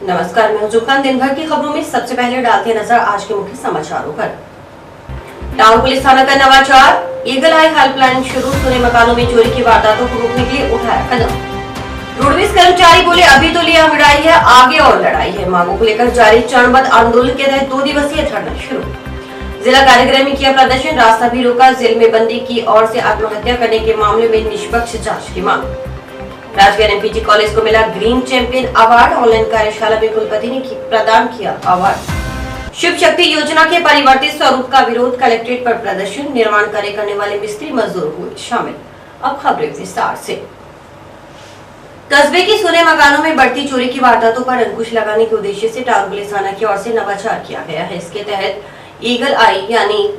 नमस्कार, मैं जुकान। दिन भर की खबरों में सबसे पहले डालते हैं नजर आज के मुख्य समाचारों पर। टाउन पुलिस थाना का नवाचार, ईगल आई हेल्पलाइन शुरू, सुने मकानों में चोरी की वारदातों को रोकने के लिए उठाया कदम। रोडवेज कर्मचारी बोले अभी तो लिया विदाई है, आगे और लड़ाई है। मांगों को लेकर जारी चरणबद्ध आंदोलन के तहत 2 दिवसीय धरना शुरू। जिला कारागृह में किया प्रदर्शन, रास्ता भी रोका। जेल में बंदी की ओर से आत्महत्या करने के मामले में निष्पक्ष जांच की मांग। राजगढ़ एमपीजी कॉलेज को मिला ग्रीन चैंपियन अवार्ड, ऑनलाइन कार्यशाला में कुलपति ने प्रदान किया अवार्ड। शिव शक्ति योजना के परिवर्तित स्वरूप का विरोध, कलेक्ट्रेट पर प्रदर्शन। निर्माण कार्य करने वाले मिस्त्री मजदूर हुए शामिल। अब खबरें विस्तार से। कस्बे की सुने मकानों में बढ़ती चोरी की वारदातों पर अंकुश लगाने के उद्देश्य से टाउन पुलिस थाना की ओर से नवाचार किया गया है। इसके तहत ईगल आई यानी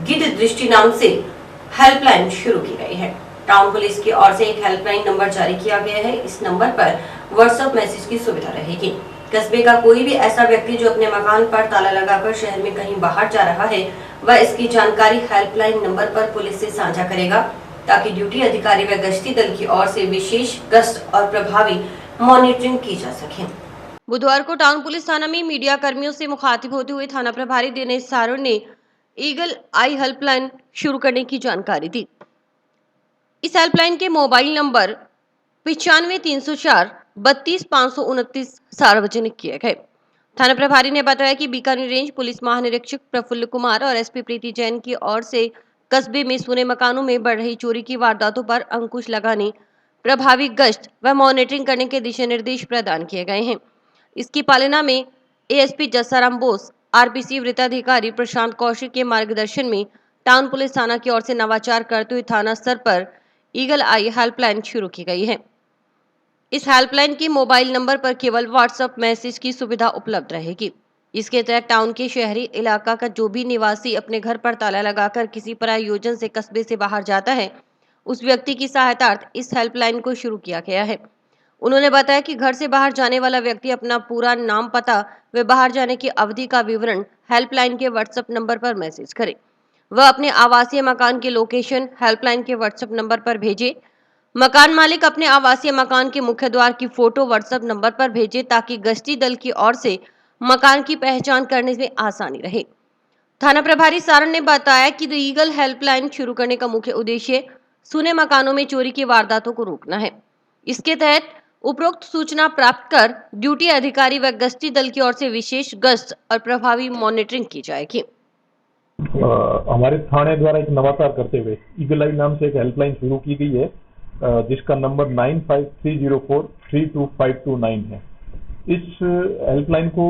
गिद्ध दृष्टि नाम से हेल्पलाइन शुरू की गई है। टाउन पुलिस की ओर से एक हेल्पलाइन नंबर जारी किया गया है। इस नंबर पर व्हाट्सएप मैसेज की सुविधा रहेगी। कस्बे का कोई भी ऐसा व्यक्ति जो अपने मकान पर ताला लगाकर शहर में कहीं बाहर जा रहा है, वह इसकी जानकारी हेल्पलाइन नंबर पर पुलिस से साझा करेगा, ताकि ड्यूटी अधिकारी व गश्ती दल की ओर से विशेष गश्त और प्रभावी मॉनिटरिंग की जा सके। बुधवार को टाउन पुलिस थाना में मीडिया कर्मियों से मुखातिब होते हुए थाना प्रभारी दिनेश सारण ने ईगल आई हेल्पलाइन शुरू करने की जानकारी दी। इस हेल्पलाइन के मोबाइल नंबर 95-304-32-529 सार्वजनिक किए गए। थाना प्रभारी ने बताया कि बीकानेर रेंज पुलिस महानिरीक्षक प्रफुल्ल कुमार और एसपी प्रीति जैन की ओर से कस्बे में सुने मकानों में बढ़ रही चोरी की वारदातों पर अंकुश लगाने, प्रभावी गश्त व मॉनिटरिंग करने के दिशा निर्देश प्रदान किए गए हैं। इसकी पालना में एएसपी जस्साराम बोस, आरपीसी वृत्ताधिकारी प्रशांत कौशिक के मार्गदर्शन में टाउन पुलिस थाना की ओर से नवाचार करते हुए थाना स्तर पर ईगल आई हेल्पलाइन शुरू की गई है। इस हेल्पलाइन की मोबाइल नंबर पर केवल व्हाट्सएप मैसेज की सुविधा उपलब्ध रहेगी। इसके तहत टाउन के शहरी इलाका का जो भी निवासी अपने घर पर ताला लगाकर किसी प्रायोजन से कस्बे से बाहर जाता है, उस व्यक्ति की सहायतार्थ इस हेल्पलाइन को शुरू किया गया है। उन्होंने बताया कि घर से बाहर जाने वाला व्यक्ति अपना पूरा नाम, पता व बाहर जाने की अवधि का विवरण हेल्पलाइन के व्हाट्सएप नंबर पर मैसेज करे। वह अपने आवासीय मकान की लोकेशन हेल्पलाइन के व्हाट्सएप नंबर पर भेजे। मकान मालिक अपने आवासीय मकान के मुख्य द्वार की फोटो व्हाट्सएप नंबर पर भेजे, ताकि गश्ती दल की ओर से मकान की पहचान करने में आसानी रहे। थाना प्रभारी सारण ने बताया कि ईगल हेल्पलाइन शुरू करने का मुख्य उद्देश्य सुने मकानों में चोरी की वारदातों को रोकना है। इसके तहत उपरोक्त सूचना प्राप्त कर ड्यूटी अधिकारी व गश्ती दल की ओर से विशेष गश्त और प्रभावी मॉनिटरिंग की जाएगी। हमारे थाने द्वारा एक नवाचार करते हुए ईगल आई नाम से एक हेल्पलाइन शुरू की गई है, जिसका नंबर 9530432529 है। इस हेल्पलाइन को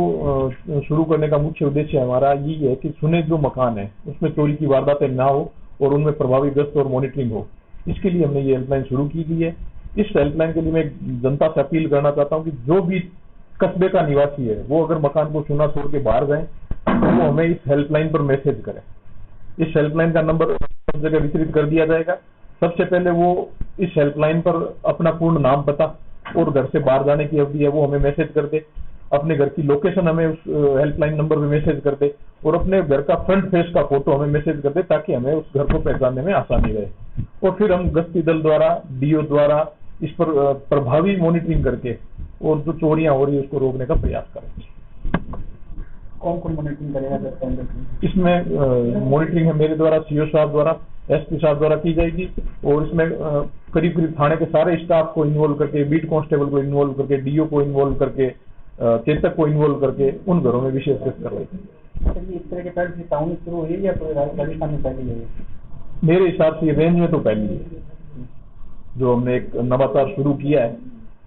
शुरू करने का मुख्य उद्देश्य हमारा यही है कि सुने जो मकान है उसमें चोरी की वारदातें ना हो और उनमें प्रभावी गश्त और मॉनिटरिंग हो। इसके लिए हमने ये हेल्पलाइन शुरू की गई है। इस हेल्पलाइन के लिए मैं जनता से अपील करना चाहता हूँ कि जो भी कस्बे का निवासी है वो अगर मकान को सुना छोड़ के बाहर जाए तो वो हमें इस हेल्पलाइन पर मैसेज करें। इस हेल्पलाइन का नंबर सब जगह वितरित कर दिया जाएगा। सबसे पहले वो इस हेल्पलाइन पर अपना पूर्ण नाम, पता और घर से बाहर जाने की अवधि है वो हमें मैसेज कर दे। अपने घर की लोकेशन हमें उस हेल्पलाइन नंबर पे मैसेज कर दे और अपने घर का फ्रंट फेस का फोटो हमें मैसेज कर दे, ताकि हमें उस घर को पहचानने में आसानी रहे। और फिर हम गश्ती दल द्वारा, डीओ द्वारा इस पर प्रभावी मॉनिटरिंग करके और जो चोरियां हो रही है उसको रोकने का प्रयास करेंगे। कौन कौन मॉनिटरिंग करेगा? इसमें मॉनिटरिंग है मेरे द्वारा, सीओ साहब द्वारा, एसपी साहब द्वारा की जाएगी। और इसमें करीब करीब थाने के सारे स्टाफ को इन्वॉल्व करके, बीट कांस्टेबल को इन्वॉल्व करके, डीओ को इन्वॉल्व करके, चेतक को इन्वॉल्व करके उन घरों में विशेष गश्त करवाई जाएगी। इस तरह के पहले टाउन में शुरू हुई या पूरे राजस्थान में पहली है? मेरे हिसाब से रेंज में तो पहली है जो हमने एक नवाचार शुरू किया है,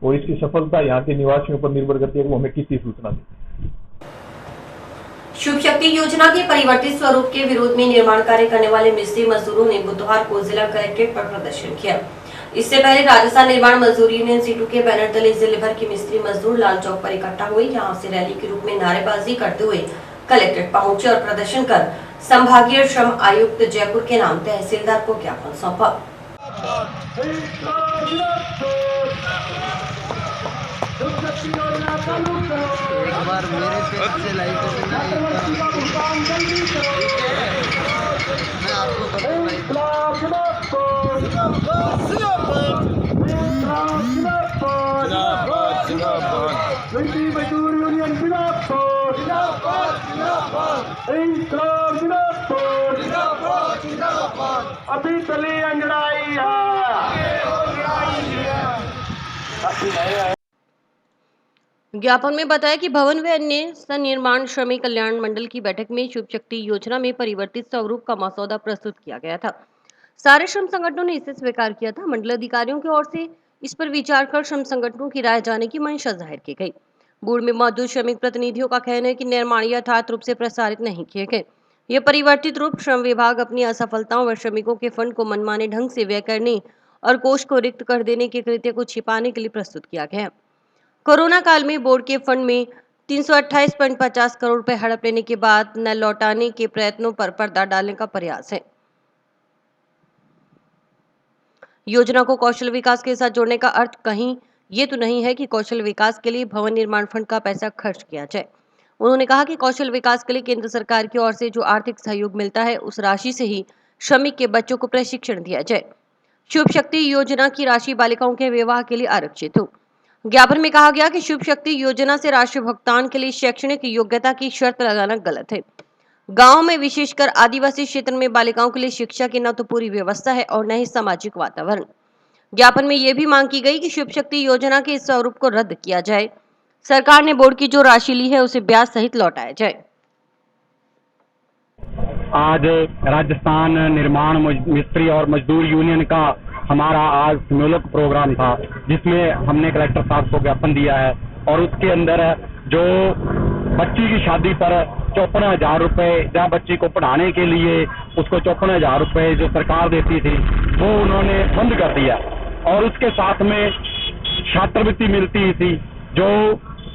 और इसकी सफलता यहाँ के निवासियों पर निर्भर करती है वो हमें कितनी सूचना दी। शिव शक्ति योजना के परिवर्तित स्वरूप के विरोध में निर्माण कार्य करने वाले मिस्त्री मजदूरों ने बुधवार को जिला कलेक्ट्रेट पर प्रदर्शन किया। इससे पहले राजस्थान निर्माण मजदूर यूनियन सीटू के बैनर तले जिले भर के मिस्त्री मजदूर लाल चौक पर इकट्ठा हुए। यहां से रैली के रूप में नारेबाजी करते हुए कलेक्ट्रेट पहुंचे और प्रदर्शन कर संभागीय श्रम आयुक्त जयपुर के नाम तहसीलदार को ज्ञापन सौंपा। एक बार मेरे पेज से लाइक कर देना, एक बार मैं आपको जिंदाबाद। अभी चली अंजड़ाई है। ज्ञापन में बताया कि भवन व अन्य सनिर्माण श्रमिक कल्याण मंडल की बैठक में शुभ शक्ति योजना में परिवर्तित स्वरूप का मसौदा प्रस्तुत किया गया था। सारे श्रम संगठनों ने इसे स्वीकार किया था। मंडल अधिकारियों की ओर से इस पर विचार कर श्रम संगठनों की राय जाने की मंशा जाहिर की गई। बोर्ड में मौजूद श्रमिक प्रतिनिधियों का कहना है कि निर्माण यथार्थ रूप से प्रसारित नहीं किए गए। यह परिवर्तित रूप श्रम विभाग अपनी असफलताओं व श्रमिकों के फंड को मनमाने ढंग से व्यय करने और कोष को रिक्त कर देने के कृत्य को छिपाने के लिए प्रस्तुत किया गया है। कोरोना काल में बोर्ड के फंड में 328.50 करोड़ रुपए हड़प लेने के बाद न लौटाने के प्रयत्नों पर पर्दा डालने का प्रयास है। योजना को कौशल विकास के साथ जोड़ने का अर्थ कहीं ये तो नहीं है कि कौशल विकास के लिए भवन निर्माण फंड का पैसा खर्च किया जाए। उन्होंने कहा कि कौशल विकास के लिए केंद्र सरकार की ओर से जो आर्थिक सहयोग मिलता है उस राशि से ही श्रमिक के बच्चों को प्रशिक्षण दिया जाए। शुभ शक्ति योजना की राशि बालिकाओं के विवाह के लिए आरक्षित हो। ज्ञापन में कहा गया कि शुभ शक्ति योजना से राशि भुगतान के लिए शैक्षणिक योग्यता की शर्त लगाना गलत है। गांव में विशेषकर आदिवासी क्षेत्र में बालिकाओं के लिए शिक्षा की न तो पूरी व्यवस्था है और न ही सामाजिक वातावरण। ज्ञापन में यह भी मांग की गई कि शुभ शक्ति योजना के इस स्वरूप को रद्द किया जाए। सरकार ने बोर्ड की जो राशि ली है उसे ब्याज सहित लौटाया जाए। आज राजस्थान निर्माण मिस्त्री और मजदूर यूनियन का हमारा आज सम्मेलक प्रोग्राम था, जिसमें हमने कलेक्टर साहब को ज्ञापन दिया है और उसके अंदर जो बच्ची की शादी पर 54,000 रुपए या बच्ची को पढ़ाने के लिए उसको 54,000 रुपए जो सरकार देती थी वो उन्होंने बंद कर दिया और उसके साथ में छात्रवृत्ति मिलती थी। जो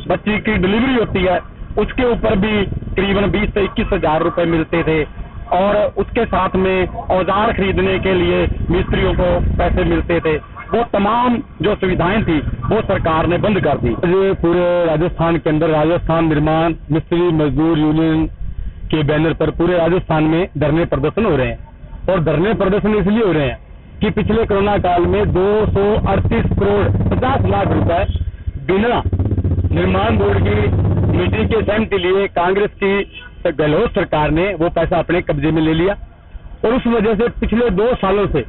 बच्ची की डिलीवरी होती है उसके ऊपर भी करीबन 20 से 21,000 रुपए मिलते थे और उसके साथ में औजार खरीदने के लिए मिस्त्रियों को पैसे मिलते थे। वो तमाम जो सुविधाएं थी वो सरकार ने बंद कर दी। ये पूरे राजस्थान के अंदर राजस्थान निर्माण मिस्त्री मजदूर यूनियन के बैनर पर पूरे राजस्थान में धरने प्रदर्शन हो रहे हैं और धरने प्रदर्शन इसलिए हो रहे हैं कि पिछले कोरोना काल में 238 करोड़ 50 लाख रुपए बिना निर्माण बोर्ड की मीटिंग के सहमति लिए कांग्रेस की गहलोत सरकार ने वो पैसा अपने कब्जे में ले लिया और उस वजह से पिछले 2 सालों से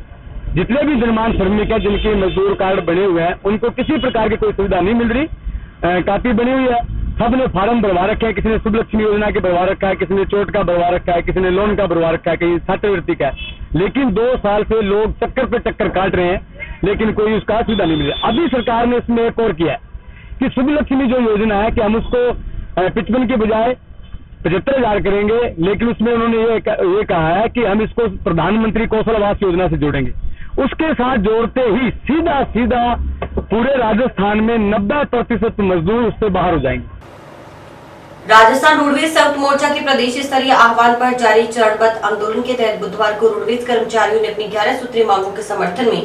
जितने भी निर्माण श्रमिक है जिनके मजदूर कार्ड बने हुए हैं उनको किसी प्रकार की कोई सुविधा नहीं मिल रही। कापी बनी हुई है, सबने फार्म भरवा रखे हैं, किसी ने शुभ लक्ष्मी योजना के भरवा रखा है, किसी ने चोट का भरवा रखा है, किसी ने लोन का भरवा रखा है, कहीं छात्रवृत्ति का है। लेकिन 2 साल से लोग चक्कर पे चक्कर काट रहे हैं लेकिन कोई उसका सुविधा नहीं मिल रही। अभी सरकार ने इसमें एक और किया है कि शुभ लक्ष्मी जो योजना है कि हम उसको 55 के बजाय 75,000 करेंगे, लेकिन उसमें उन्होंने ये कहा है कि हम इसको प्रधानमंत्री कौशल आवास योजना से जोड़ेंगे। उसके साथ जोड़ते ही सीधा सीधा पूरे राजस्थान में 90% मजदूर उससे बाहर हो जाएंगे। राजस्थान रोडवेज संयुक्त मोर्चा के प्रदेश स्तरीय आह्वान पर जारी चरणबद्ध आंदोलन के तहत बुधवार को रोडवेज कर्मचारियों ने अपनी 11 सूत्रीय मांगों के समर्थन में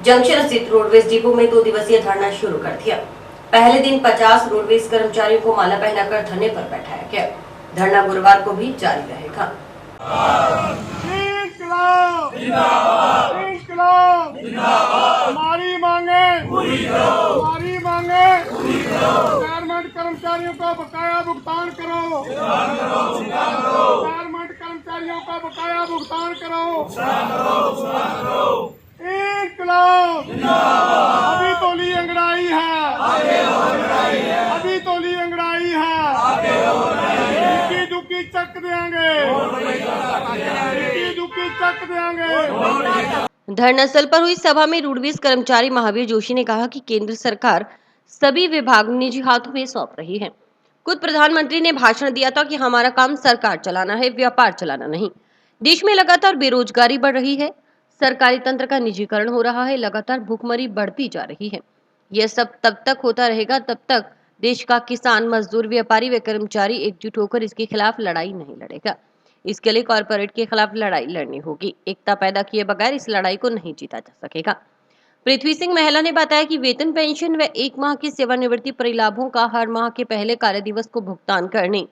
जंक्शन स्थित रोडवेज डिपो में 2 दिवसीय धरना शुरू कर दिया। पहले दिन 50 रोडवेज कर्मचारियों को माला पहनाकर धरने पर बैठाया गया। धरना गुरुवार को भी जारी रहेगा। हमारी मांगे गवर्नमेंट कर्मचारियों का बकाया भुगतान करो। गवर्नमेंट कर्मचारियों का बकाया भुगतान करो। इंकलाब अभी तो ली अंगड़ाई है, अभी तो ली अंगड़ाई है। दुखी चक देंगे, दुखी चक देंगे। धरना स्थल पर हुई सभा में रोडवेज कर्मचारी महावीर जोशी ने कहा कि केंद्र सरकार सभी विभाग निजी हाथों में सौंप रही है। खुद प्रधानमंत्री ने भाषण दिया था कि हमारा काम सरकार चलाना है, व्यापार चलाना नहीं। देश में लगातार बेरोजगारी बढ़ रही है, सरकारी तंत्र का निजीकरण हो रहा है, लगातार भूखमरी बढ़ती जा रही है। यह सब तब तक होता रहेगा तब तक देश का किसान, मजदूर, व्यापारी व कर्मचारी एकजुट होकर इसके खिलाफ लड़ाई नहीं लड़ेगा। इसके लिए कॉरपोरेट के खिलाफ लड़ाई लड़नी होगी। एकता पैदा किए बगैर इस लड़ाई को नहीं जीता जा सकेगा। पृथ्वी सिंह महिला ने बताया कि वेतन, पेंशन व 1 माह की सेवानिवृत्ति परिलाभों का हर माह के पहले कार्य दिवस को भुगतान करने,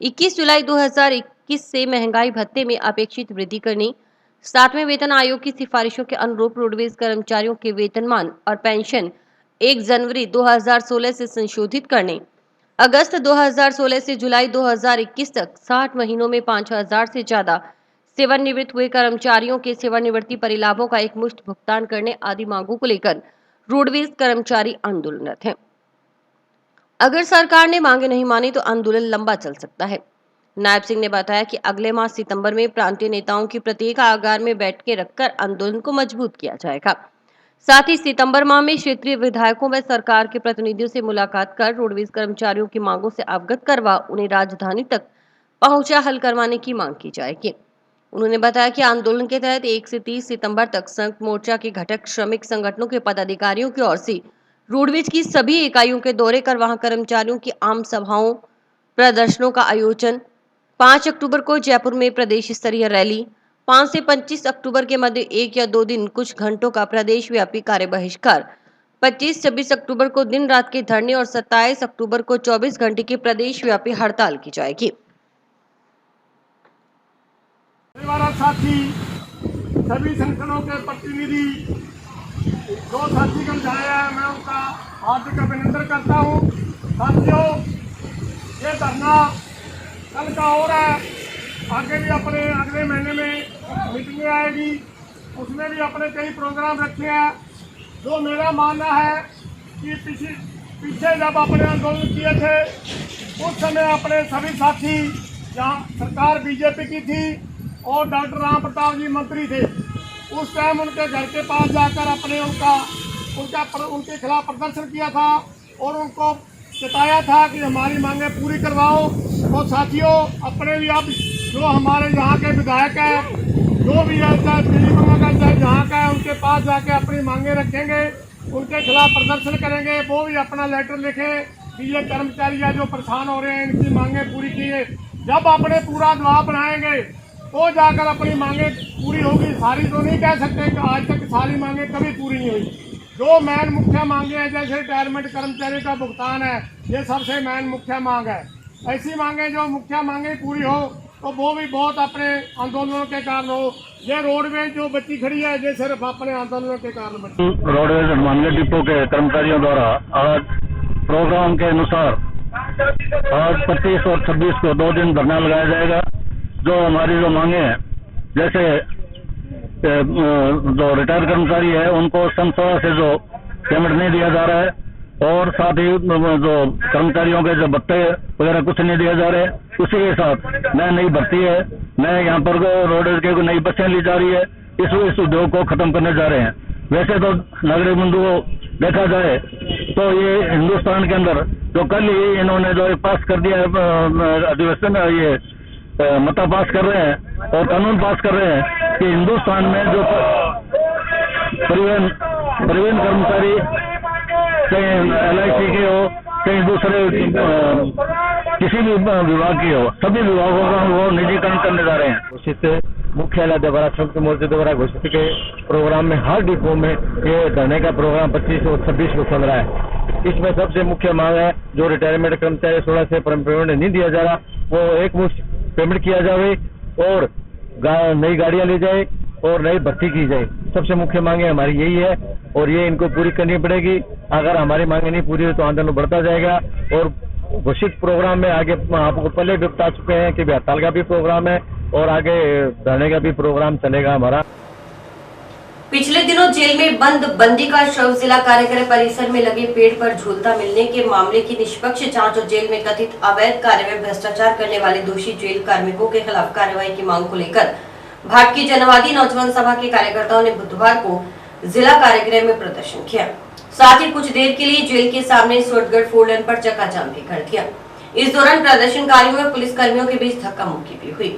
21 जुलाई 2021 से महंगाई भत्ते में अपेक्षित वृद्धि करने, 7वें वेतन आयोग की सिफारिशों के अनुरूप रोडवेज कर्मचारियों के वेतनमान और पेंशन 1 जनवरी 2016 से संशोधित करने, अगस्त 2016 से जुलाई 2021 तक 60 महीनों में 5,000 से ज्यादा सेवानिवृत्त हुए कर्मचारियों के सेवानिवृत्ति परिलाभों का एकमुश्त भुगतान करने आदि मांगों को लेकर रोडवेज कर्मचारी आंदोलनरत हैं। अगर सरकार ने मांगे नहीं मानी तो आंदोलन लंबा चल सकता है। नायब सिंह ने बताया कि अगले माह सितंबर में प्रांतीय नेताओं की प्रत्येक आगार में बैठकें रखकर आंदोलन को मजबूत किया जाएगा। साथ ही सितंबर माह में क्षेत्रीय विधायकों व सरकार के प्रतिनिधियों से मुलाकात कर रोडवेज कर्मचारियों की मांगों से अवगत करवा उन्हें राजधानी तक पहुंचा हल करवाने की मांग की जाएगी। उन्होंने बताया कि आंदोलन के तहत 1 से 30 सितंबर तक संयुक्त मोर्चा के घटक श्रमिक संगठनों के पदाधिकारियों की ओर से रोडवेज की सभी इकाइयों के दौरे कर वहां कर्मचारियों की आम सभाओं प्रदर्शनों का आयोजन, 5 अक्टूबर को जयपुर में प्रदेश स्तरीय रैली, 5 से 25 अक्टूबर के मध्य 1 या 2 दिन कुछ घंटों का प्रदेश व्यापी कार्य बहिष्कार, 25-26 अक्टूबर को दिन रात के धरने और 27 अक्टूबर को 24 घंटे की प्रदेश व्यापी हड़ताल की जाएगी। परिवार साथी सभी संगठनों के प्रतिनिधि जो साथीगण आए हैं, मैं उनका हार्दिक अभिनंदन करता हूँ। साथियों, ये धरना कल का हो रहा है, आगे भी अपने अगले महीने में मीटिंगें आएगी, उसमें भी अपने कई प्रोग्राम रखे हैं। जो मेरा मानना है कि पीछे जब अपने आंदोलन किए थे उस समय अपने सभी साथी, जहाँ सरकार बीजेपी की थी और डॉक्टर राम प्रताप जी मंत्री थे, उस टाइम उनके घर के पास जाकर अपने उनके खिलाफ प्रदर्शन किया था और उनको बताया था कि हमारी मांगें पूरी करवाओ। तो साथियों, अपने भी अब जो हमारे यहाँ के विधायक हैं, जो भी है, चाहे दिल्ली का चाहे जहाँ का है, उनके पास जाके अपनी मांगें रखेंगे, उनके खिलाफ प्रदर्शन करेंगे। वो भी अपना लेटर लिखें कि ये कर्मचारी है जो परेशान हो रहे हैं, इनकी मांगें पूरी कीजिए। जब अपने पूरा दबाव बनाएंगे तो जाकर अपनी मांगें पूरी होगी। सारी तो नहीं कह सकते कि आज तक सारी मांगें कभी पूरी नहीं हुई। जो मेन मुख्य मांगे हैं, जैसे रिटायरमेंट कर्मचारी का भुगतान है, ये सबसे मेन मुख्य मांग है। ऐसी मांगे जो मुख्य मांगे पूरी हो तो वो भी बहुत अपने आंदोलनों के कारण हो। ये रोडवेज जो बच्ची खड़ी है, ये सिर्फ अपने आंदोलनों के कारण बची। रोडवेज हनुमानगढ़ डिपो के कर्मचारियों द्वारा आज प्रोग्राम के अनुसार आज 25 और 26 को 2 दिन धरना लगाया जाएगा। जो हमारी जो मांगे हैं, जैसे जो रिटायर्ड कर्मचारी है उनको संस्था से जो पेमेंट नहीं दिया जा रहा है, और साथ ही जो कर्मचारियों के जो भत्ते वगैरह कुछ नहीं दिया जा रहे हैं, उसी के साथ नई भर्ती है, नए यहाँ पर रोडवेज के नई बसें ली जा रही है। इस उद्योग को खत्म करने जा रहे हैं। वैसे तो नागरिक बंधु को देखा जाए तो ये हिंदुस्तान के अंदर जो कल ही इन्होंने जो पास कर दिया है अधिवेशन में, ये मता पास कर रहे हैं और कानून पास कर रहे हैं कि हिंदुस्तान में जो परिवहन कर्मचारी कहीं LIC के हो, कहीं दूसरे किसी भी विभाग की हो, सभी विभागों का वो निजीकरण करने जा रहे हैं। घोषित मुख्यालय द्वारा संयुक्त मोर्चे द्वारा घोषित के प्रोग्राम में हर डिपो में ये धरने का प्रोग्राम 25 और 26 को चल रहा है। इसमें सबसे मुख्य मांग है जो रिटायरमेंट कर्मचारी 16 से पेमेंट नहीं दिया जा रहा, वो एक मुश्त पेमेंट किया जाए और नई गाड़ियां ली जाए और नई भर्ती की जाए। सबसे मुख्य मांगे हमारी यही है और ये इनको पूरी करनी पड़ेगी। अगर हमारी मांगे नहीं पूरी हुई तो आंदोलन बढ़ता जाएगा। और घोषित प्रोग्राम में आगे आपको पहले भी बता चुके हैं कि हड़ताल का भी प्रोग्राम है और आगे धरने का भी प्रोग्राम चलेगा हमारा। पिछले दिनों जेल में बंद बंदी का शव जिला कारागृह परिसर में लगे पेड़ पर झूलता मिलने के मामले की निष्पक्ष जांच और जेल में कथित अवैध कार्य में भ्रष्टाचार करने वाले दोषी जेल कार्मिकों के खिलाफ कार्रवाई की मांग को लेकर भारतीय जनवादी नौजवान सभा के कार्यकर्ताओं ने बुधवार को जिला कारागृह में प्रदर्शन किया। साथ ही कुछ देर के लिए जेल के सामने सोटगढ़ 4 लेन पर चक्काजाम भी कर दिया। इस दौरान प्रदर्शनकारियों में पुलिस कर्मियों के बीच धक्का मुक्की भी हुई।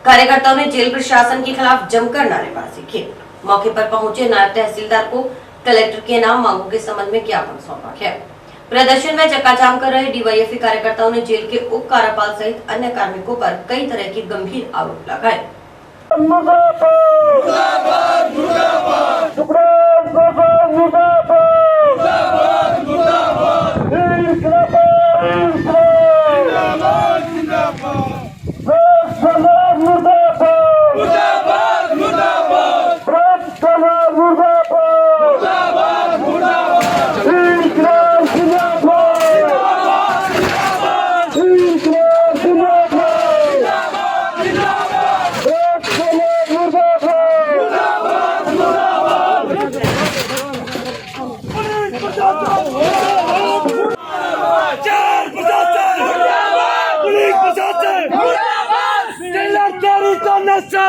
कार्यकर्ताओं ने जेल प्रशासन के खिलाफ जमकर नारेबाजी की। मौके पर पहुंचे नायब तहसीलदार को कलेक्टर के नाम मांगों के संबंध में ज्ञापन सौंपा गया। प्रदर्शन में चक्काजाम कर रहे DYFE कार्यकर्ताओं ने जेल के उप कार्यपाल सहित अन्य कार्मिकों पर कई तरह के गंभीर आरोप लगाए।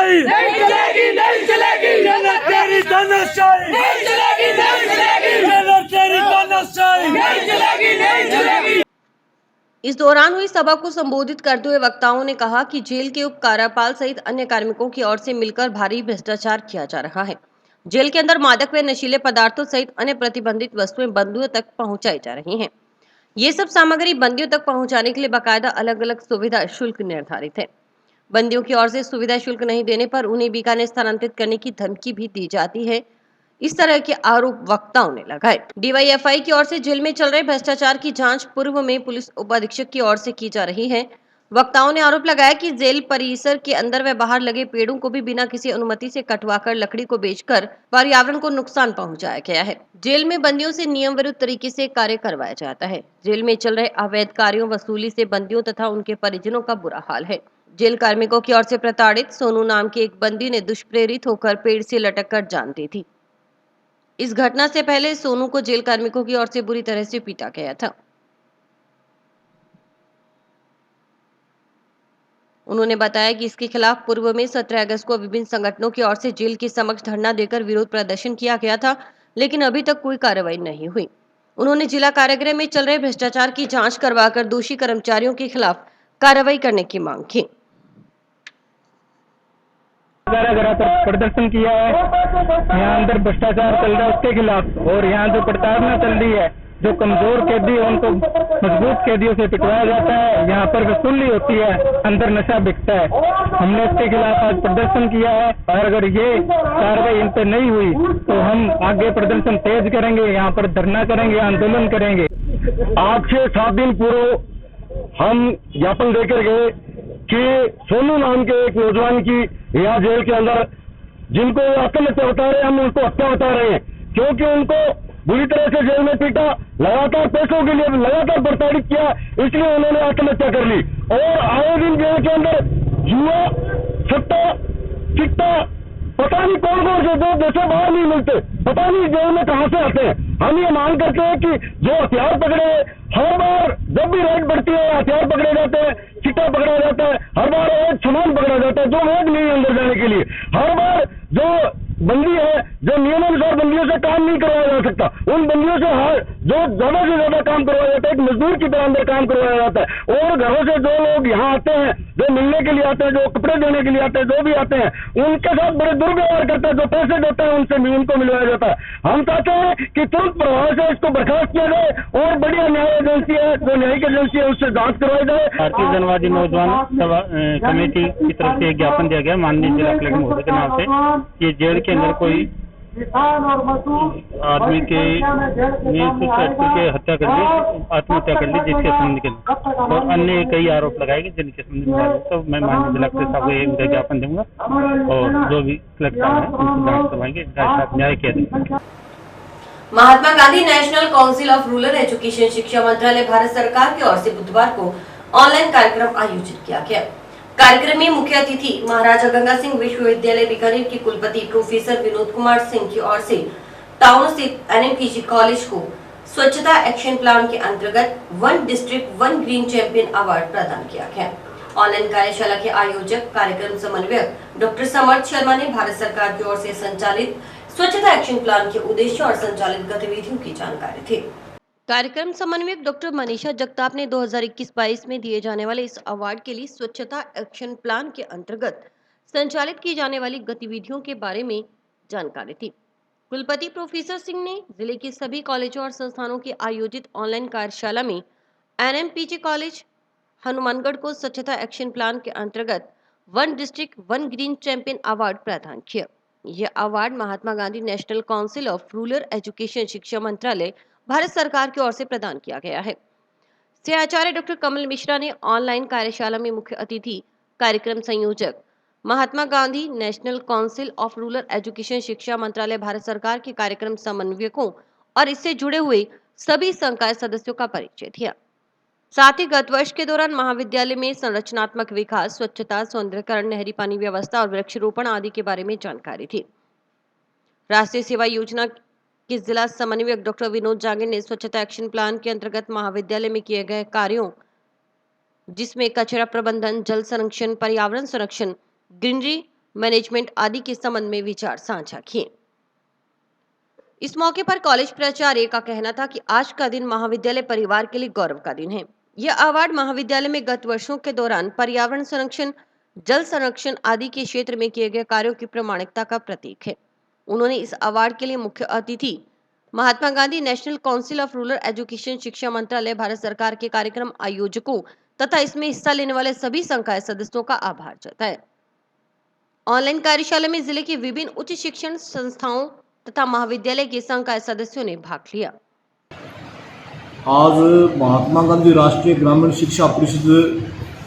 तानाशाही नहीं चलेगी, नहीं चलेगी, तेरी तानाशाही नहीं चलेगी, नहीं चलेगी, तेरी तानाशाही नहीं चलेगी, नहीं चलेगी। इस दौरान हुई सभा को संबोधित करते हुए वक्ताओं ने कहा कि जेल के उप कार्यपाल सहित अन्य कार्मिकों की ओर से मिलकर भारी भ्रष्टाचार किया जा रहा है। जेल के अंदर मादक व नशीले पदार्थों सहित अन्य प्रतिबंधित वस्तुएं बंदियों तक पहुंचाई जा रही हैं। ये सब सामग्री बंदियों तक पहुंचाने के लिए बाकायदा अलग अलग सुविधा शुल्क निर्धारित है। बंदियों की ओर से सुविधा शुल्क नहीं देने पर उन्हें बीकानेर स्थानांतरित करने की धमकी भी दी जाती है। इस तरह के आरोप वक्ताओं ने लगाए। डीवाईएफआई की ओर से जेल में चल रहे भ्रष्टाचार की जांच पूर्व में पुलिस उप अधीक्षक की ओर से की जा रही है। वक्ताओं ने आरोप लगाया कि जेल परिसर के अंदर व बाहर लगे पेड़ों को भी बिना किसी अनुमति से कटवाकर लकड़ी को बेचकर पर्यावरण को नुकसान पहुंचाया गया है। जेल में बंदियों से नियम विरुद्ध तरीके से कार्य करवाया जाता है। जेल में चल रहे अवैध कार्यों वसूली से बंदियों तथा उनके परिजनों का बुरा हाल है। जेल कार्मिकों की ओर से प्रताड़ित सोनू नाम के एक बंदी ने दुष्प्रेरित होकर पेड़ से लटक कर जान दी थी। इस घटना से पहले सोनू को जेल कार्मिकों की ओर से बुरी तरह से पीटा गया था। उन्होंने बताया कि इसके खिलाफ पूर्व में 17 अगस्त को विभिन्न संगठनों की ओर से जेल के समक्ष धरना देकर विरोध प्रदर्शन किया गया था, लेकिन अभी तक कोई कार्रवाई नहीं हुई। उन्होंने जिला कारागृह में चल रहे भ्रष्टाचार की जांच करवाकर दोषी कर्मचारियों के खिलाफ कार्रवाई करने की मांग की। प्रदर्शन किया है, यहाँ अंदर भ्रष्टाचार चल रहा है उसके खिलाफ, और यहाँ जो प्रताड़ना चल रही है, जो कमजोर कैदी है उनको मजबूत कैदियों से पिटवाया जाता है, यहाँ पर वसूली होती है, अंदर नशा बिकता है। हमने इसके खिलाफ आज प्रदर्शन किया है, और अगर ये कार्रवाई इन पर नहीं हुई तो हम आगे प्रदर्शन तेज करेंगे, यहाँ पर धरना करेंगे, आंदोलन करेंगे। आज से 7 दिन पूर्व हम ज्ञापन देकर गए कि सोनू नाम के एक नौजवान की यहाँ जेल के अंदर, जिनको आत्महत्या बता रहे हैं, हम उनको हत्या बता रहे हैं, क्योंकि उनको बुरी तरह से जेल में पीटा, लगातार पैसों के लिए लगातार प्रताड़ित किया, इसलिए उन्होंने आत्महत्या कर ली। और आए दिन जेल के अंदर जुआ, सट्टा, चिट्टा, पता नहीं कौन कौन से दो जैसे बाहर नहीं मिलते, पता नहीं जेल में कहां से आते हैं। हम ये मांग करते हैं कि जो हथियार पकड़े, हर बार जब भी रेड बढ़ती है हथियार पकड़े जाते हैं, चिट्टा पकड़ा जाता है, हर बार एक सामान पकड़ा जाता है जो लोग नहीं अंदर जाने के लिए, हर बार जो बंदी है, जो नियमानुसार बंदियों से काम नहीं करवाया जा सकता, उन बंदियों से जो ज्यादा से ज्यादा काम करवाया जाता है, एक मजदूर की तरह अंदर काम करवाया जाता है। और घरों से जो लोग यहाँ आते हैं, जो मिलने के लिए आते हैं, जो कपड़े देने के लिए आते हैं, जो भी आते हैं, उनके साथ बड़े दुर्व्यवहार करते हैं, जो पैसे देते हैं उनसे उनको मिलवाया जाता है। हम चाहते हैं कि तुरंत प्रभाव से इसको बर्खास्त किया जाए और बढ़िया न्याय एजेंसी है, जो न्यायिक एजेंसी है, उससे जांच करवाई जाए। भारतीय जनवादी नौजवान कमेटी की तरफ से एक ज्ञापन दिया गया माननीय जिला कलेक्टर महोदय के नाम से। ये जेल के अंदर कोई आदमी के हत्या कर ली, आत्महत्या कर ली, जिसके संबंध के और अन्य कई आरोप लगाए गए जिनके संबंध में, तो मैं माननीय जिला कलेक्टर साहब को एक ज्ञापन दूंगा और जो भी कलेक्टर है उनको जांच करवाएंगे, न्याय किया जाएगा। Mahatma Gandhi National Council of Rural Education शिक्षा मंत्रालय भारत सरकार की ओर से बुधवार को ऑनलाइन कार्यक्रम आयोजित किया गया। कार्यक्रम में मुख्य अतिथि महाराजा गंगा सिंह विश्वविद्यालय बीकानेर के कुलपति प्रोफेसर विनोद कुमार सिंह की ओर से टाउन स्थित एनएमपीजी कॉलेज को स्वच्छता एक्शन प्लान के अंतर्गत 1 डिस्ट्रिक्ट 1 ग्रीन चैंपियन अवार्ड प्रदान किया गया। ऑनलाइन कार्यशाला के आयोजक कार्यक्रम समन्वयक डॉक्टर समर्थ शर्मा ने भारत सरकार की ओर से संचालित स्वच्छता एक्शन प्लान के उद्देश्य और संचालित गतिविधियों की जानकारी दी। कार्यक्रम समन्वयक डॉक्टर मनीषा जगताप ने 2021-22 में दिए जाने वाले इस अवार्ड के लिए स्वच्छता एक्शन प्लान के अंतर्गत संचालित की जाने वाली गतिविधियों के बारे में जानकारी दी। कुलपति प्रोफेसर सिंह ने जिले के सभी कॉलेजों और संस्थानों की आयोजित ऑनलाइन कार्यशाला में एनएमपीजी कॉलेज हनुमानगढ़ को स्वच्छता एक्शन प्लान के अंतर्गत 1 डिस्ट्रिक्ट 1 ग्रीन चैंपियन अवार्ड प्रदान किया। यह award Mahatma Gandhi National Council of Rural Education शिक्षा मंत्रालय भारत सरकार की ओर से प्रदान किया गया है। से आचार्य डॉक्टर कमल मिश्रा ने ऑनलाइन कार्यशाला में मुख्य अतिथि कार्यक्रम संयोजक Mahatma Gandhi National Council of Rural Education शिक्षा मंत्रालय भारत सरकार के कार्यक्रम समन्वयकों और इससे जुड़े हुए सभी संकाय सदस्यों का परिचय दिया। साथ ही गत वर्ष के दौरान महाविद्यालय में संरचनात्मक विकास, स्वच्छता, सौंदर्यीकरण, नहरी पानी व्यवस्था और वृक्षारोपण आदि के बारे में जानकारी थी। राष्ट्रीय सेवा योजना के जिला समन्वयक डॉक्टर विनोद जांगिड़ ने स्वच्छता एक्शन प्लान के अंतर्गत महाविद्यालय में किए गए कार्यों, जिसमें कचरा प्रबंधन, जल संरक्षण, पर्यावरण संरक्षण, ग्रीनरी मैनेजमेंट आदि के संबंध में विचार साझा किए। इस मौके पर कॉलेज प्राचार्य का कहना था कि आज का दिन महाविद्यालय परिवार के लिए गौरव का दिन है। यह अवार्ड महाविद्यालय में गत वर्षों के दौरान पर्यावरण संरक्षण, जल संरक्षण आदि के क्षेत्र में किए गए कार्यों की प्रामाणिकता का प्रतीक है। उन्होंने इस अवार्ड के लिए मुख्य अतिथि Mahatma Gandhi National Council of Rural Education, शिक्षा मंत्रालय, भारत सरकार के कार्यक्रम आयोजकों तथा इसमें हिस्सा लेने वाले सभी संकाय सदस्यों का आभार जताया। ऑनलाइन कार्यशाला में जिले की विभिन्न उच्च शिक्षण संस्थाओं तथा महाविद्यालय के संकाय सदस्यों ने भाग लिया। आज महात्मा गांधी राष्ट्रीय ग्रामीण शिक्षा परिषद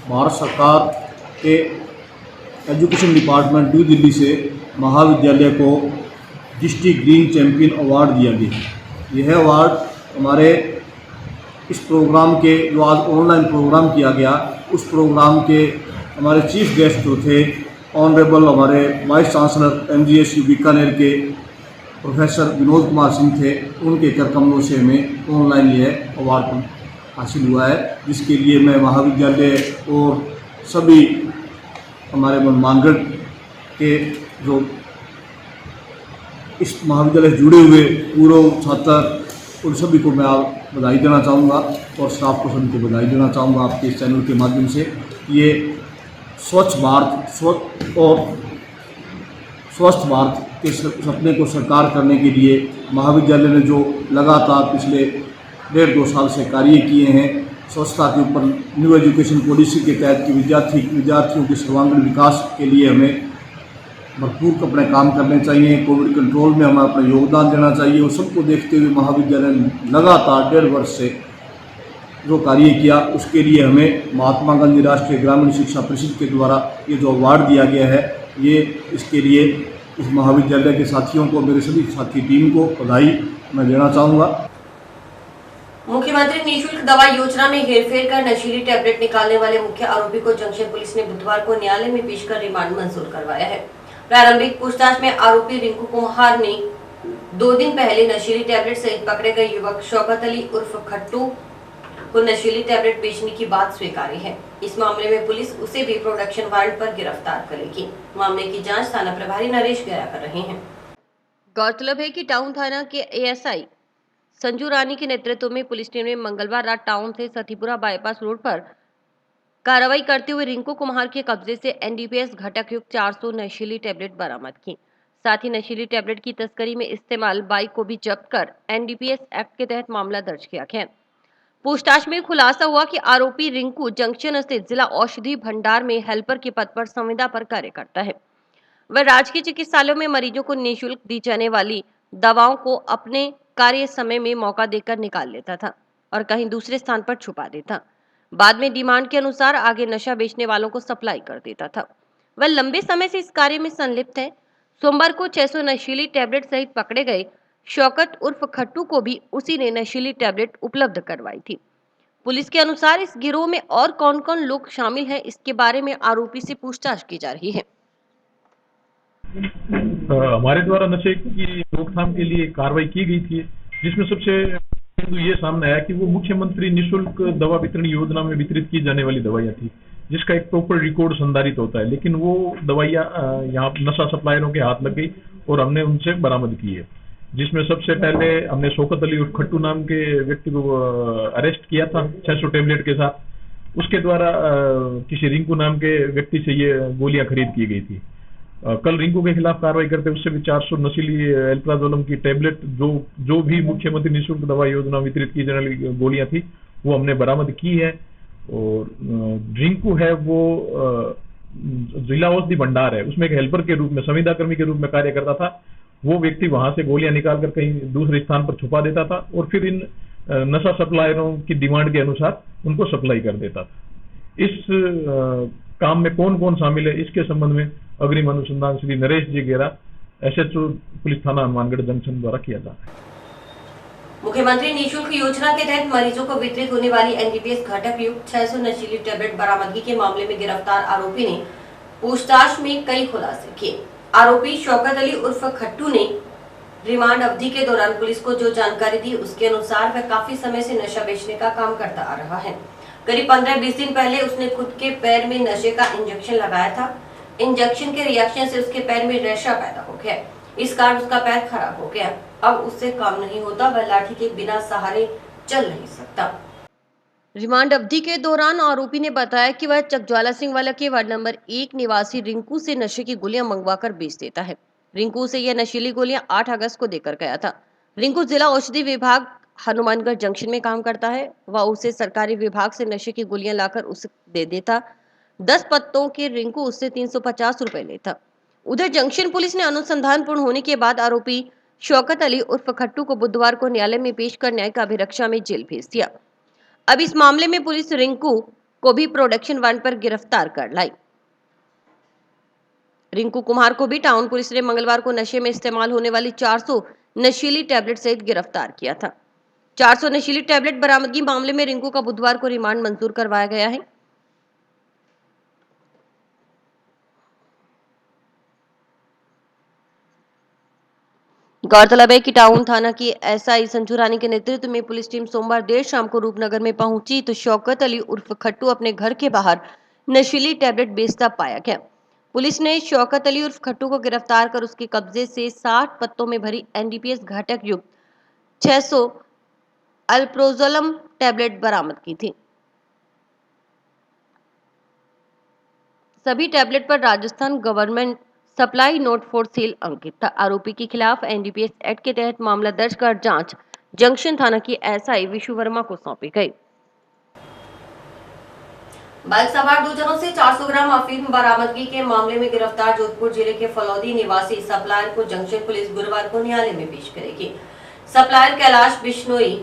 भारत सरकार के एजुकेशन डिपार्टमेंट न्यू दिल्ली से महाविद्यालय को डिस्ट्रिक्ट ग्रीन चैंपियन अवार्ड दिया गया। यह अवार्ड हमारे इस प्रोग्राम के जो आज ऑनलाइन प्रोग्राम किया गया, उस प्रोग्राम के हमारे चीफ गेस्ट जो थे ऑनरेबल हमारे वाइस चांसलर MGSU बीकानेर के प्रोफेसर विनोद कुमार सिंह थे। उनके कर कमलों से हमें ऑनलाइन यह अवार्ड हासिल हुआ है, जिसके लिए मैं महाविद्यालय और सभी हमारे मानगढ़ के जो इस महाविद्यालय से जुड़े हुए पूर्व छात्र उन सभी को मैं बधाई देना चाहूँगा और स्टाफ को सभी को बधाई देना चाहूँगा आपके इस चैनल के माध्यम से। ये स्वच्छ भारत और स्वस्थ भारत के सपने को साकार करने के लिए महाविद्यालय ने जो लगातार पिछले 1.5-2 साल से कार्य किए हैं, स्वच्छता के ऊपर न्यू एजुकेशन पॉलिसी के तहत कि विद्यार्थियों के सर्वांगीण विकास के लिए हमें भरपूर अपने काम करने चाहिए, कोविड कंट्रोल में हमें अपना योगदान देना चाहिए। और सबको देखते हुए महाविद्यालय ने लगातार 1.5 वर्ष से जो कार्य किया, उसके लिए हमें महात्मा गांधी राष्ट्रीय ग्रामीण शिक्षा परिषद के द्वारा ये जो अवार्ड दिया गया है, ये इसके लिए इस महाविद्यालय के साथियों को, मेरे सभी साथी टीम को बधाई मैं देना चाहूँगा। मुख्यमंत्री निःशुल्क दवा योजना में हेरफेर कर नशीली टैबलेट निकालने वाले मुख्य आरोपी को जंक्शन पुलिस ने बुधवार को न्यायालय में पेश कर रिमांड मंजूर करवाया है। प्रारंभिक पूछताछ में आरोपी रिंकू कुमार ने 2 दिन पहले नशीली टैबलेट सहित पकड़े गए युवक शौकत अली उर्फ खट्टू को नशीली टैबलेट बेचने की बात स्वीकारी है। इस मामले में पुलिस उसे भी प्रोडक्शन वारंट पर गिरफ्तार करेगी। मामले की जांच थाना प्रभारी नरेश गया कर रहे हैं। गौरतलब है कि टाउन थाना के ASI संजू रानी के नेतृत्व में पुलिस टीम ने मंगलवार रात टाउन से सतीपुरा बाईपास रोड पर कार्रवाई करते हुए रिंकू कुमार के कब्जे से NDPS घटक युक्त 400 नशीली टैबलेट बरामद की। साथ ही नशीली टैबलेट की तस्करी में इस्तेमाल बाइक को भी जब्त कर NDPS एक्ट के तहत मामला दर्ज किया गया। पूछताछ में खुलासा हुआ कि आरोपी रिंकू जंक्शन स्थित जिला औषधि भंडार में हेल्पर के पद पर संविदा पर कार्य करता है। वह राजकीय चिकित्सालयों में मरीजों को निःशुल्क दी जाने वाली दवाओं को अपने कार्य समय में मौका देकर निकाल लेता था और कहीं दूसरे स्थान पर छुपा देता। बाद में डिमांड के अनुसार आगे नशा बेचने वालों को सप्लाई कर देता था। वह लंबे समय से इस कार्य में संलिप्त है। सोमवार को 600 नशीली टैबलेट सहित पकड़े गए शौकत उर्फ खट्टू को भी उसी ने नशीली टैबलेट उपलब्ध करवाई थी। पुलिस के अनुसार इस गिरोह में और कौन-कौन लोग शामिल हैं, इसके बारे में आरोपी से पूछताछ की जा रही है। हमारे द्वारा नशे की रोकथाम के लिए कार्रवाई की गई थी, जिसमें सबसे ये सामने आया कि वो मुख्यमंत्री निःशुल्क दवा वितरण योजना में वितरित की जाने वाली दवाइयाँ थी, जिसका एक प्रॉपर रिकॉर्ड संधारित होता है। लेकिन वो दवाइयाँ यहाँ नशा सप्लायरों के हाथ लग गई और हमने उनसे बरामद की है, जिसमें सबसे पहले हमने शौकत अली और खट्टू नाम के व्यक्ति को अरेस्ट किया था 600 टैबलेट के साथ। उसके द्वारा किसी रिंकू नाम के व्यक्ति से ये गोलियां खरीद की गई थी। कल रिंकू के खिलाफ कार्रवाई करते उससे भी 400 नशीली एल्प्राजोलम की टैबलेट जो भी मुख्यमंत्री निःशुल्क दवा योजना वितरित की जाने वाली गोलियां थी, वो हमने बरामद की है। और रिंकू है वो जिला औषधि भंडार है, उसमें एक हेल्पर के रूप में, संविदा कर्मी के रूप में कार्य करता था। वो व्यक्ति वहां से गोलियां निकालकर कहीं दूसरे स्थान पर छुपा देता था और फिर इन नशा सप्लायरों की डिमांड के अनुसार उनको सप्लाई कर देता था। इस काम में कौन कौन शामिल है, इसके संबंध में अग्रिम अनुसंधान श्री नरेश जी गेरा, SHO पुलिस थाना हनुमानगढ़ जंक्शन द्वारा किया जा रहा है। मुख्यमंत्री निःशुल्क योजना के तहत मरीजों को वितरित होने वाली NDPS घटक युक्त 600 नशीली टैबलेट बरामदगी के मामले में गिरफ्तार आरोपी ने पूछताछ में कई खुलासे किए। आरोपी शौकत अली उर्फ खट्टू ने रिमांड अवधि के दौरान पुलिस को जो जानकारी दी, उसके अनुसार वह काफी समय से नशा बेचने का काम करता आ रहा है। करीब 15-20 दिन पहले उसने खुद के पैर में नशे का इंजेक्शन लगाया था। इंजेक्शन के रिएक्शन से उसके पैर में रेशा पैदा हो गया। इस कारण उसका पैर खराब हो गया। अब उससे काम नहीं होता, वह लाठी के बिना सहारे चल नहीं सकता। रिमांड अवधि के दौरान आरोपी ने बताया कि वह चकज्वाला सिंह वाला के वार्ड नंबर 1 निवासी रिंकू से नशे की गोलियां मंगवाकर बेच देता है। रिंकू से यह नशीली गोलियां 8 अगस्त को देकर गया था। रिंकू जिला औषधि विभाग हनुमानगढ़ जंक्शन में काम करता है। वह उसे सरकारी विभाग से नशे की गोलियां लाकर उसे दे देता। 10 पत्तों के रिंकू उससे 350 रुपए लेता। उधर जंक्शन पुलिस ने अनुसंधान पूर्ण होने के बाद आरोपी शौकत अली उर्फ खट्टू को बुधवार को न्यायालय में पेश कर न्यायिक अभिरक्षा में जेल भेज दिया। अब इस मामले में पुलिस रिंकू को भी प्रोडक्शन वारंट पर गिरफ्तार कर लाई। रिंकू कुमार को भी टाउन पुलिस ने मंगलवार को नशे में इस्तेमाल होने वाली 400 नशीली टैबलेट सहित गिरफ्तार किया था। 400 नशीली टैबलेट बरामदगी मामले में रिंकू का बुधवार को रिमांड मंजूर करवाया गया है। गौरतलब है कि टाउन थाना की एसआई संजू रानी के नेतृत्व में पुलिस टीम सोमवार देर शाम को रूपनगर में पहुंची तो शौकत अली उर्फ खट्टू अपने घर के बाहर नशीली टैबलेट बेचता पाया गया। पुलिस ने शौकत अली उर्फ खट्टू को गिरफ्तार कर उसके कब्जे से 60 पत्तों में भरी एनडीपीएस घटक युक्त 600 अल्प्रोजोलम टैबलेट बरामद की थी। सभी टैबलेट पर Rajasthan government supply not for sale अंकित था। आरोपी के खिलाफ एनडीपीएस एक्ट के तहत मामला दर्ज कर जांच जंक्शन थाना की एसआई विशु वर्मा को सौंपी गई। बाइक सवार 2 जनों से 400 ग्राम अफीम बरामदगी के मामले में गिरफ्तार जोधपुर जिले के फलौदी निवासी सप्लायर को जंक्शन पुलिस गुरुवार को न्यायालय में पेश करेगी। सप्लायर कैलाश बिश्नोई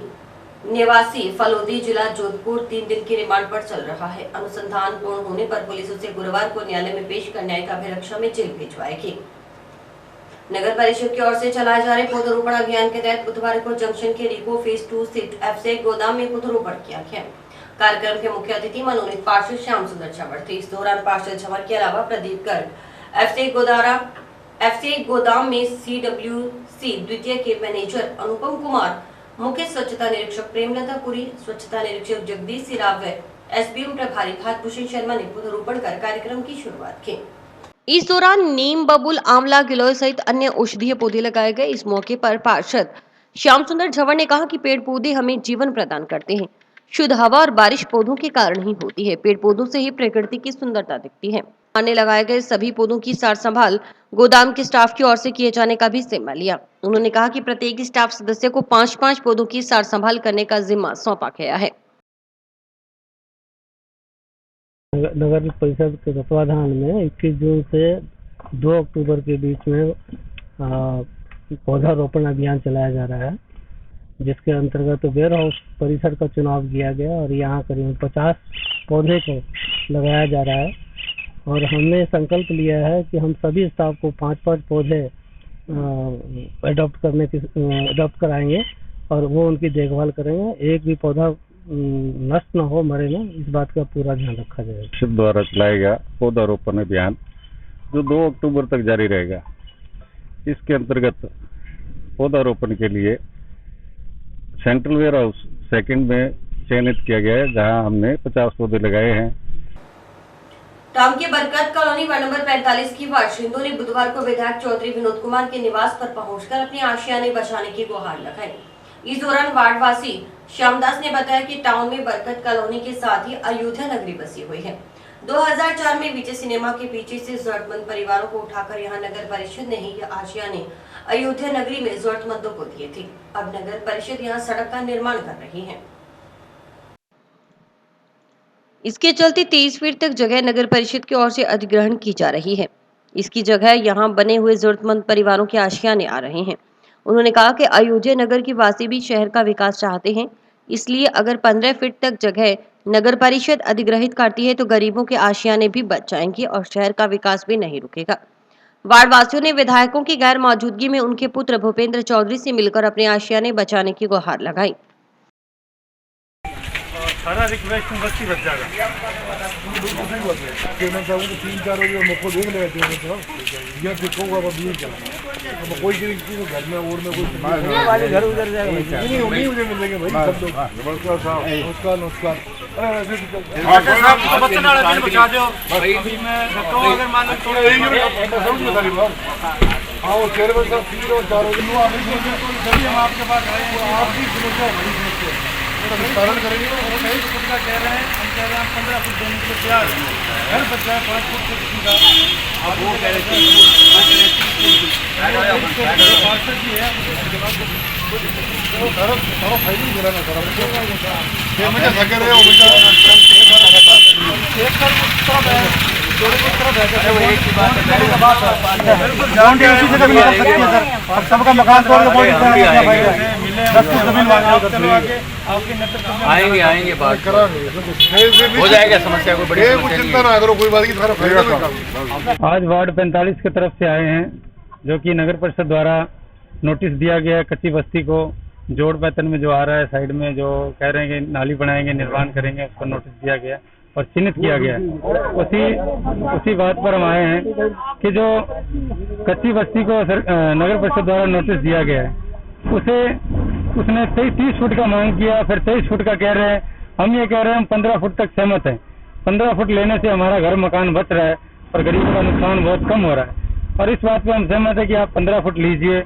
निवासी फलोदी जिला जोधपुर 3 दिन की रिमांड पर चल रहा है। अनुसंधान पूर्ण होने पर पुलिस उसे गुरुवार को न्यायालय में पेश कर न्यायिक अभिरक्षा में जेल भिजवाएगी। नगर परिषद की ओर से चलाए जा रहे पौधरोपण अभियान के तहत बुधवार को जंक्शन के रिको फेज 2 स्थित एफसीआई गोदाम में पौधरोपण किया गया। कार्यक्रम के मुख्य अतिथि मनोनीत पार्षद श्याम सुंदर झंवर थे। इस दौरान पार्षद झंवर के अलावा प्रदीप गर्ग, एफसीआई गोदाम में सीडब्ल्यूसी द्वितीय के मैनेजर अनुपम कुमार, मुख्य स्वच्छता निरीक्षक प्रेमलता पुरी, स्वच्छता निरीक्षक जगदीश सिराव, एसबीएम प्रभारी भागभूषण शर्मा ने पौधरोपण कर कार्यक्रम की शुरुआत की। इस दौरान नीम, बबुल, आंवला, गिलोय सहित अन्य औषधीय पौधे लगाए गए। इस मौके पर पार्षद श्याम सुंदर झंवर ने कहा कि पेड़ पौधे हमें जीवन प्रदान करते हैं। शुद्ध हवा और बारिश पौधों के कारण ही होती है। पेड़ पौधों से ही प्रकृति की सुंदरता दिखती है। आने लगाए गए सभी पौधों की सार संभाल गोदाम के स्टाफ की ओर से किए जाने का भी जिम्मा लिया। उन्होंने कहा कि प्रत्येक स्टाफ सदस्य को 5-5 पौधों की सार संभाल करने का जिम्मा सौंपा गया है। नगर परिषद के तत्वाधान में 21 जून से 2 अक्टूबर के बीच में पौधारोपण अभियान चलाया जा रहा है, जिसके अंतर्गत वेयर हाउस परिसर का चुनाव किया गया और यहाँ करीब 50 पौधे को लगाया जा रहा है। और हमने संकल्प लिया है कि हम सभी स्टाफ को 5-5 पौधे अडॉप्ट कराएंगे और वो उनकी देखभाल करेंगे। एक भी पौधा नष्ट न हो, मरे न, इस बात का पूरा ध्यान रखा जाएगा। परिषद द्वारा चलाया गया पौधारोपण अभियान जो 2 अक्टूबर तक जारी रहेगा। इसके अंतर्गत पौधारोपण के लिए सेंट्रल वेयर हाउस सेकंड में चयनित किया गया है, जहां हमने 50 पौधे लगाए हैं। टाउन की बरकत कॉलोनी वार्ड नंबर 45 की बाशिंदों ने बुधवार को विधायक चौधरी विनोद कुमार के निवास पर पहुंचकर अपनी आशियाने बचाने की गुहार लगाई। इस दौरान वार्डवासी श्यामदास ने बताया कि टाउन में बरकत कॉलोनी के साथ ही अयोध्या नगरी बसी हुई है। 2004 में विजय सिनेमा के पीछे से जरूरतमंद परिवारों को उठाकर यहां नगर परिषद ने ही आशियाने अयोध्या नगरी में जरूरतमंदों को दिए थे। अब नगर परिषद यहां सड़क का निर्माण कर रही है। इसके चलते 23 फीट तक जगह नगर परिषद की ओर से अधिग्रहण की जा रही है। इसकी जगह यहां बने हुए जरूरतमंद परिवारों के आशियाने आ रहे हैं। उन्होंने कहा कि अयोध्या नगर की वासी भी शहर का विकास चाहते हैं, इसलिए अगर 15 फीट तक जगह नगर परिषद अधिग्रहित करती है तो गरीबों के आशियाने भी बच जाएंगे और शहर का विकास भी नहीं रुकेगा। वार्ड वासियों ने विधायकों की गैर मौजूदगी में उनके पुत्र भूपेंद्र चौधरी से मिलकर अपने आशियाने बचाने की गुहार लगाई। सारा रिक्वेस्ट बच्ची बच जाएगा। बिल्कुल सही बात है। कहना चाहूँ तो 3-4 बजे मौका देख लेगा यह देखूंगा तो नहीं चला अब कोई किसी घर में और में कोई घर उधर जाएगा नहीं मुझे मिलेंगे भाई सब लोग। नमस्कार साहब नमस्कार नमस्कार। हाँ वो चेयरमैन साहब 3 और 4 सभी हम आपके पास आए हैं आपकी समस्या बड़ी समस्या विस्तारण करेंगे। वो नहीं फुट का कह रहे हैं हम कह रहे हैं 15 फुट देने के लिए तैयार हैं। घर बचा है 5 फुट किसी का आप वो कह रहे थे पार्षद जी है फाइलिंग दिलाना सर मुझे थके रहे हो सबका मकान आएंगे आएंगे बात हो जाएगा समस्या कोई बड़ी चिंता ना करो कोई बात की सारा फायदा। आज वार्ड 45 की तरफ से आए हैं जो कि नगर परिषद द्वारा नोटिस दिया गया है कच्ची बस्ती को जोड़ पैतन में जो आ रहा है साइड में जो कह रहे हैं कि नाली बनाएंगे निर्माण करेंगे उसको नोटिस दिया गया और चिन्हित किया गया है। उसी बात पर हम आए हैं कि जो कच्ची बस्ती को नगर परिषद द्वारा नोटिस दिया गया है उसने 30 फुट का मांग किया फिर 23 फुट का कह रहे हैं। हम ये कह रहे हैं हम 15 फुट तक सहमत हैं। 15 फुट लेने से हमारा घर मकान बच रहा है और गरीबों का नुकसान बहुत कम हो रहा है और इस बात पे हम सहमत है कि आप 15 फुट लीजिए।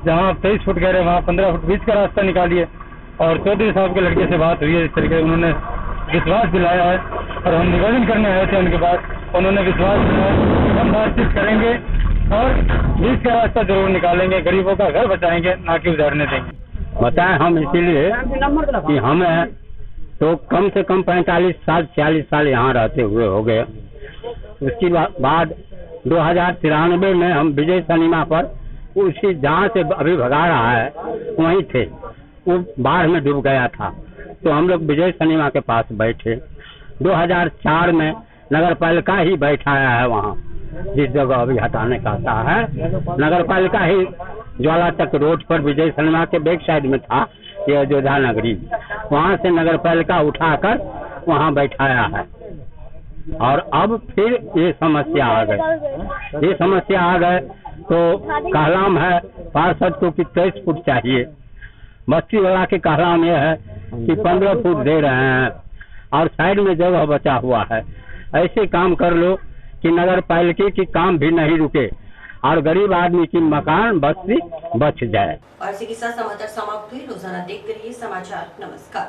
जहाँ आप 23 फुट कह रहे हैं वहाँ 15 फुट बीच का रास्ता निकालिए। और चौधरी साहब के लड़के से बात हुई है इस तरीके उन्होंने विश्वास दिलाया है और हम निवेदन करने आए थे उनके पास उन्होंने विश्वास दिलाया हम बातचीत करेंगे और बीच का रास्ता जरूर निकालेंगे गरीबों का घर बचाएंगे ना कि उजाड़ने देंगे। बताएं हम इसीलिए कि हमें तो कम से कम 45 साल 40 साल यहाँ रहते हुए हो गए। उसके बाद 2093 में हम विजय सिनेमा पर उसी जहाँ से अभी भगा रहा है वहीं थे वो बाढ़ में डूब गया था तो हम लोग विजय सिनेमा के पास बैठे। 2004 में नगर पालिका ही बैठाया है वहाँ जिस जगह अभी हटाने का आता है नगर पालिका ही ज्वाला तक रोड पर विजय सिनेमा के बैक साइड में था ये अयोध्या नगरी वहाँ से नगर पालिका उठाकर वहाँ बैठाया है। और अब फिर ये समस्या आ गए तो कहलाम है पार्षद को कि 23 फुट चाहिए। बस्ती वाला के कहलाम यह है कि 15 फुट दे रहे हैं और साइड में जगह बचा हुआ है। ऐसे काम कर लो कि नगर पालिका की काम भी नहीं रुके और गरीब आदमी की मकान बस्ती बच जाए। और इसी के साथ समाचार समाप्त हुए। रोजाना देखते रहिए समाचार। नमस्कार।